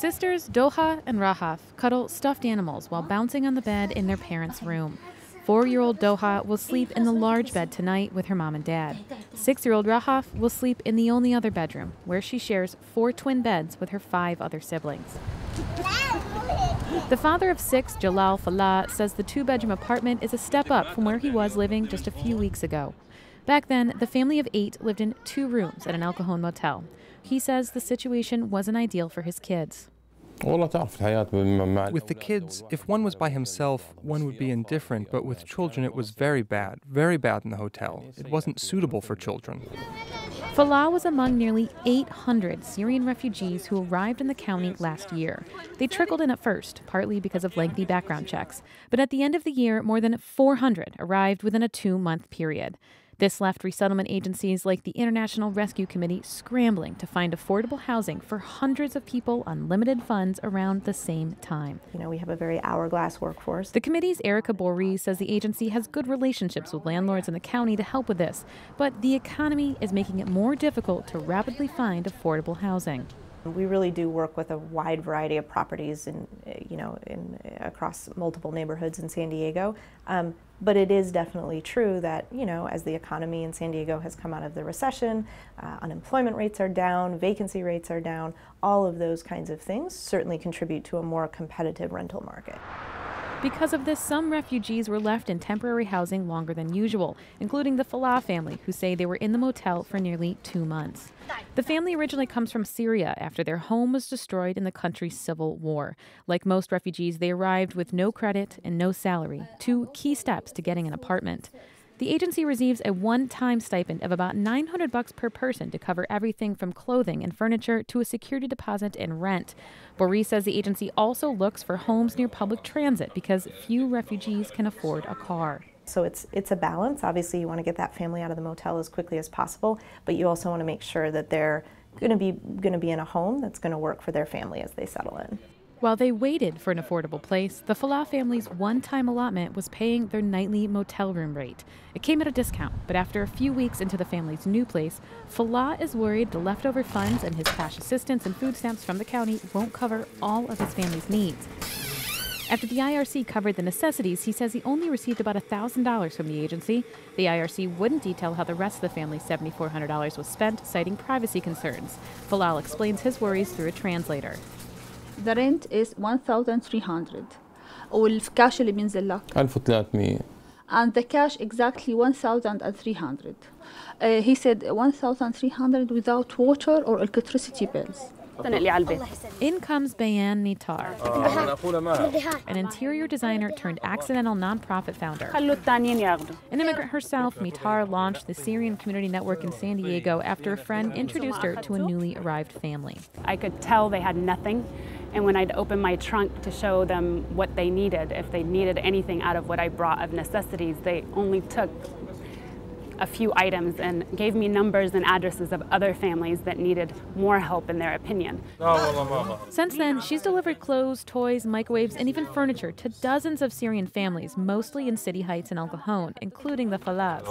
Sisters Doha and Rahaf cuddle stuffed animals while bouncing on the bed in their parents' room. 4-year-old Doha will sleep in the large bed tonight with her mom and dad. 6-year-old Rahaf will sleep in the only other bedroom, where she shares 4 twin beds with her 5 other siblings. The father of 6, Jalal Falah, says the 2-bedroom apartment is a step up from where he was living just a few weeks ago. Back then, the family of 8 lived in 2 rooms at an Al Cajon motel. He says the situation wasn't ideal for his kids. With the kids, if one was by himself, one would be indifferent, but with children it was very bad in the hotel. It wasn't suitable for children. Falah was among nearly 800 Syrian refugees who arrived in the county last year. They trickled in at first, partly because of lengthy background checks. But at the end of the year, more than 400 arrived within a 2-month period. This left resettlement agencies like the International Rescue Committee scrambling to find affordable housing for hundreds of people on limited funds around the same time. We have a very hourglass workforce. The committee's Erica Boree says the agency has good relationships with landlords in the county to help with this, but the economy is making it more difficult to rapidly find affordable housing. We really do work with a wide variety of properties across multiple neighborhoods in San Diego. But it is definitely true that, as the economy in San Diego has come out of the recession, unemployment rates are down, vacancy rates are down, all of those kinds of things certainly contribute to a more competitive rental market. Because of this, some refugees were left in temporary housing longer than usual, including the Falah family, who say they were in the motel for nearly 2 months. The family originally comes from Syria after their home was destroyed in the country's civil war. Like most refugees, they arrived with no credit and no salary, 2 key steps to getting an apartment. The agency receives a one-time stipend of about $900 per person to cover everything from clothing and furniture to a security deposit and rent. Boree says the agency also looks for homes near public transit because few refugees can afford a car. So it's a balance. Obviously, you want to get that family out of the motel as quickly as possible, but you also want to make sure that they're going to be in a home that's going to work for their family as they settle in. While they waited for an affordable place, the Falah family's one-time allotment was paying their nightly motel room rate. It came at a discount, but after a few weeks into the family's new place, Falah is worried the leftover funds and his cash assistance and food stamps from the county won't cover all of his family's needs. After the IRC covered the necessities, he says he only received about $1,000 from the agency. The IRC wouldn't detail how the rest of the family's $7,400 was spent, citing privacy concerns. Falah explains his worries through a translator. The rent is 1,300 والكاش اللي بينزل لك 1300 and the cash exactly 1,300. He said 1,300 without water or electricity bills. In comes Bayan Nitar, an interior turnyer turned accidental nonprofit founder. An immigrant herself, Nitar launched the Syrian Community Network in San Diego after a friend introduced her to a newly arrived family. I could tell they had nothing, and when I'd open my trunk to show them what they needed, if they needed anything out of what I brought of necessities, they only took a few items and gave me numbers and addresses of other families that needed more help in their opinion. Since then, she's delivered clothes, toys, microwaves, and even furniture to dozens of Syrian families, mostly in City Heights and Al Cajon, including the Falahs.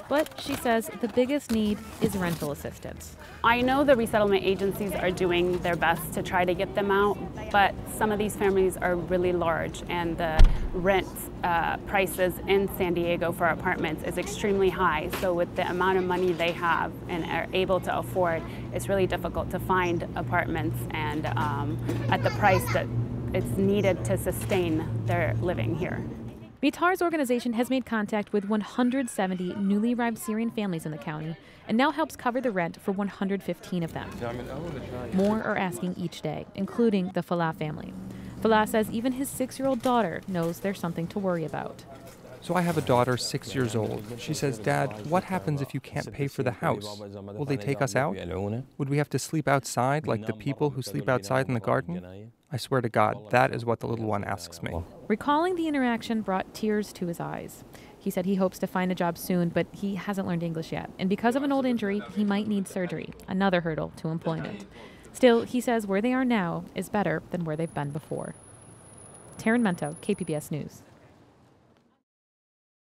But she says the biggest need is rental assistance. I know the resettlement agencies are doing their best to try to get them out, but some of these families are really large, and the rent prices in San Diego for apartments is extremely high. So with the amount of money they have and are able to afford, it's really difficult to find apartments and at the price that it's needed to sustain their living here. Mitar's organization has made contact with 170 newly arrived Syrian families in the county and now helps cover the rent for 115 of them. More are asking each day, including the Falah family. Falah says even his 6-year-old daughter knows there's something to worry about. So I have a daughter, 6 years old. She says, "Dad, what happens if you can't pay for the house? Will they take us out? Would we have to sleep outside like the people who sleep outside in the garden?" I swear to God, that is what the little one asks me. Recalling the interaction brought tears to his eyes. He said he hopes to find a job soon, but he hasn't learned English yet. And because of an old injury, he might need surgery, another hurdle to employment. Still, he says where they are now is better than where they've been before. Tarryn Mento, KPBS News.